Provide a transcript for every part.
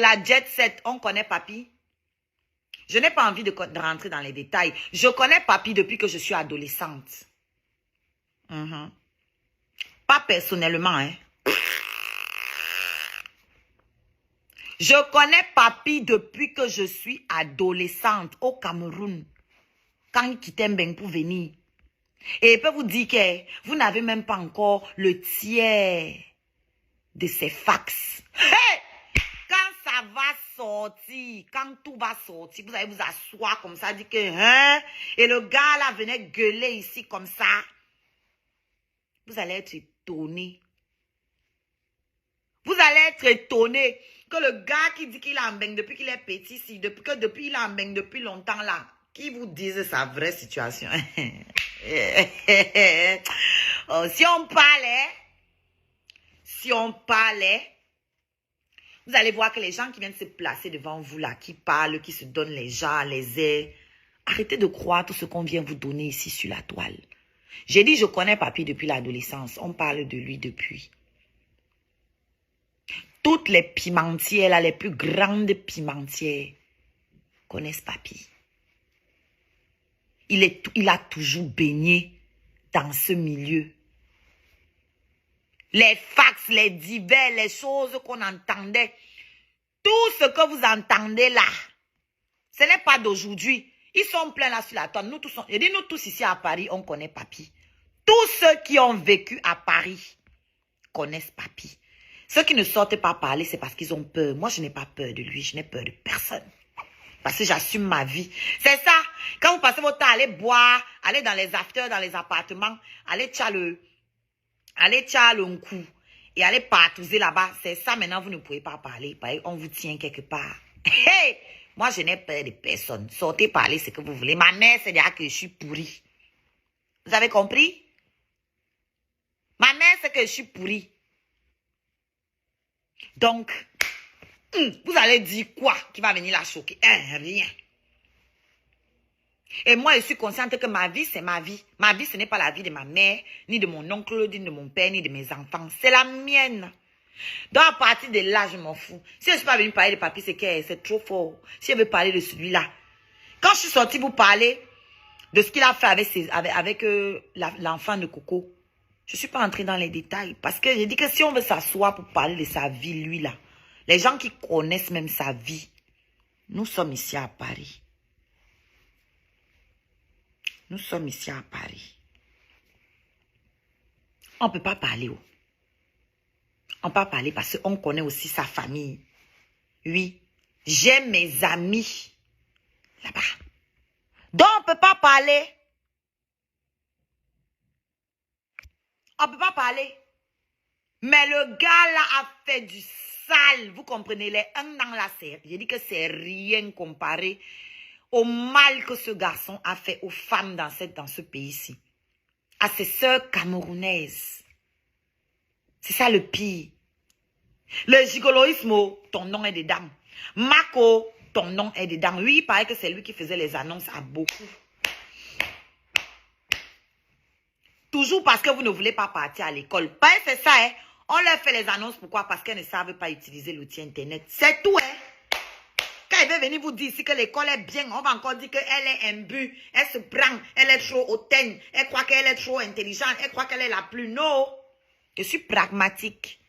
la jet set, on connaît Papi. Je n'ai pas envie de rentrer dans les détails. Je connais Papi depuis que je suis adolescente. Pas personnellement, hein. Je connais Papi depuis que je suis adolescente au Cameroun. Quand il quittait Mbeng pour venir. Et il peut vous dire que vous n'avez même pas encore le tiers de ses fax. Hey! Quand ça va sortir, quand tout va sortir, vous allez vous asseoir comme ça, dire que, hein? Et le gars là venait gueuler ici comme ça. Vous allez être étonné. Vous allez être étonné que le gars qui dit qu'il a un beng depuis qu'il est petit, si, depuis il a un beng depuis longtemps là, qui vous dise sa vraie situation. Oh, si on parlait, vous allez voir que les gens qui viennent se placer devant vous là, qui parlent, qui se donnent les gens, les airs, arrêtez de croire tout ce qu'on vient vous donner ici sur la toile. J'ai dit, je connais Papi depuis l'adolescence. On parle de lui depuis. Toutes les pimentières, là, les plus grandes pimentières, connaissent Papi. Il a toujours baigné dans ce milieu. Les fax, les divers, les choses qu'on entendait. Tout ce que vous entendez là, ce n'est pas d'aujourd'hui. Ils sont pleins là sur la toile. Nous tous, je dis nous tous ici à Paris, on connaît Papi. Tous ceux qui ont vécu à Paris connaissent Papi. Ceux qui ne sortent pas parler, c'est parce qu'ils ont peur. Moi, je n'ai pas peur de lui. Je n'ai peur de personne. Parce que j'assume ma vie. C'est ça. Quand vous passez votre temps à aller boire, aller dans les afters, dans les appartements, aller tcha le coup et aller partouzer là-bas. C'est ça, maintenant, vous ne pouvez pas parler. On vous tient quelque part. Hey! Moi, je n'ai peur de personne. Sortez parler ce que vous voulez. Ma mère, c'est déjà que je suis pourrie. Vous avez compris? Ma mère, c'est que je suis pourrie. Donc, vous allez dire quoi qui va venir la choquer? Rien. Et moi, je suis consciente que ma vie, c'est ma vie. Ma vie, ce n'est pas la vie de ma mère, ni de mon oncle, ni de mon père, ni de mes enfants. C'est la mienne. Donc, à partir de là, je m'en fous. Si je ne suis pas venue parler de Papi, c'est que c'est trop fort. Si je veux parler de celui-là. Quand je suis sortie pour parler de ce qu'il a fait avec l'enfant de Coco, je ne suis pas entrée dans les détails. Parce que j'ai dit que si on veut s'asseoir pour parler de sa vie, lui là, les gens qui connaissent même sa vie, nous sommes ici à Paris. Nous sommes ici à Paris. On ne peut pas parler. On ne peut pas parler parce qu'on connaît aussi sa famille. Oui, j'ai mes amis là-bas. Donc, on ne peut pas parler. On ne peut pas parler. Mais le gars là a fait du sale. Vous comprenez, les un dans la serre. J'ai dit que c'est rien comparé au mal que ce garçon a fait aux femmes dans ce pays-ci. À ses sœurs camerounaises. C'est ça le pire. Le gigoloïsme, ton nom est dedans. Marco, ton nom est dedans. Oui, il paraît que c'est lui qui faisait les annonces à beaucoup. Toujours parce que vous ne voulez pas partir à l'école. C'est ça, hein. On leur fait les annonces, pourquoi? Parce qu'elles ne savent pas utiliser l'outil Internet. C'est tout, hein. Quand il veut venir vous dire ici que l'école est bien, on va encore dire qu'elle est imbue, elle se prend, elle est trop hautaine, elle croit qu'elle est trop intelligente, elle croit qu'elle est la plus. Non, je suis pragmatique.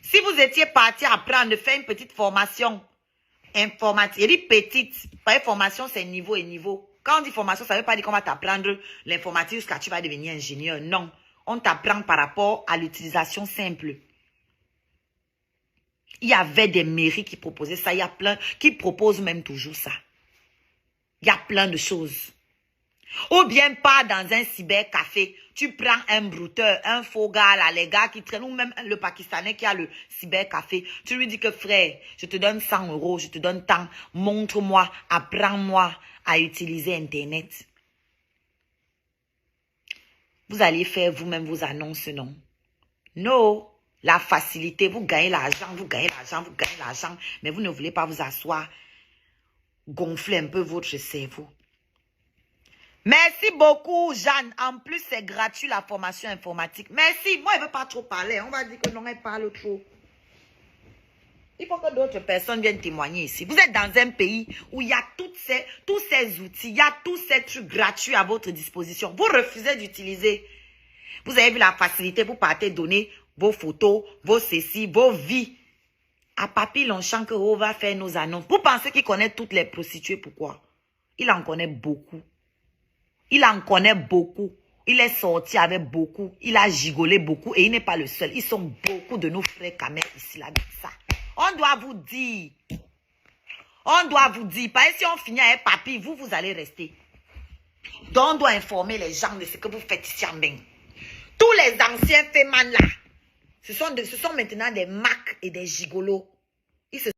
Si vous étiez parti apprendre, faire une petite formation informatique, je dis petite, pas formation, c'est niveau et niveau. Quand on dit formation, ça ne veut pas dire qu'on va t'apprendre l'informatique jusqu'à tu vas devenir ingénieur. Non, on t'apprend par rapport à l'utilisation simple. Il y avait des mairies qui proposaient ça. Il y a plein qui proposent même toujours ça. Il y a plein de choses. Ou bien pas dans un cybercafé. Tu prends un brouteur, un faux gars, là, les gars qui traînent, ou même le Pakistanais qui a le cybercafé. Tu lui dis que frère, je te donne 100 €, je te donne tant. Montre-moi, apprends-moi à utiliser Internet. Vous allez faire vous-même vos annonces, non? Non. La facilité, vous gagnez l'argent, vous gagnez l'argent, vous gagnez l'argent, mais vous ne voulez pas vous asseoir, gonfler un peu votre cerveau. Merci beaucoup, Jeanne. En plus, c'est gratuit la formation informatique. Merci. Moi, elle ne veut pas trop parler. On va dire que non, elle parle trop. Il faut que d'autres personnes viennent témoigner ici. Vous êtes dans un pays où il y a tous ces outils, il y a tous ces trucs gratuits à votre disposition. Vous refusez d'utiliser. Vous avez vu la facilité, vous partez donner vos photos, vos ceci, vos vies. À Papi Longchamp que on va faire nos annonces. Vous pensez qu'il connaît toutes les prostituées, pourquoi? Il en connaît beaucoup. Il en connaît beaucoup. Il est sorti avec beaucoup. Il a gigolé beaucoup et il n'est pas le seul. Ils sont beaucoup de nos frères camés ici, là, avec ça. On doit vous dire. On doit vous dire. Parce que si on finit avec Papi, vous allez rester. Donc, on doit informer les gens de ce que vous faites ici en Bain. Tous les anciens fémans là, ce sont maintenant des macs et des gigolos. Ils se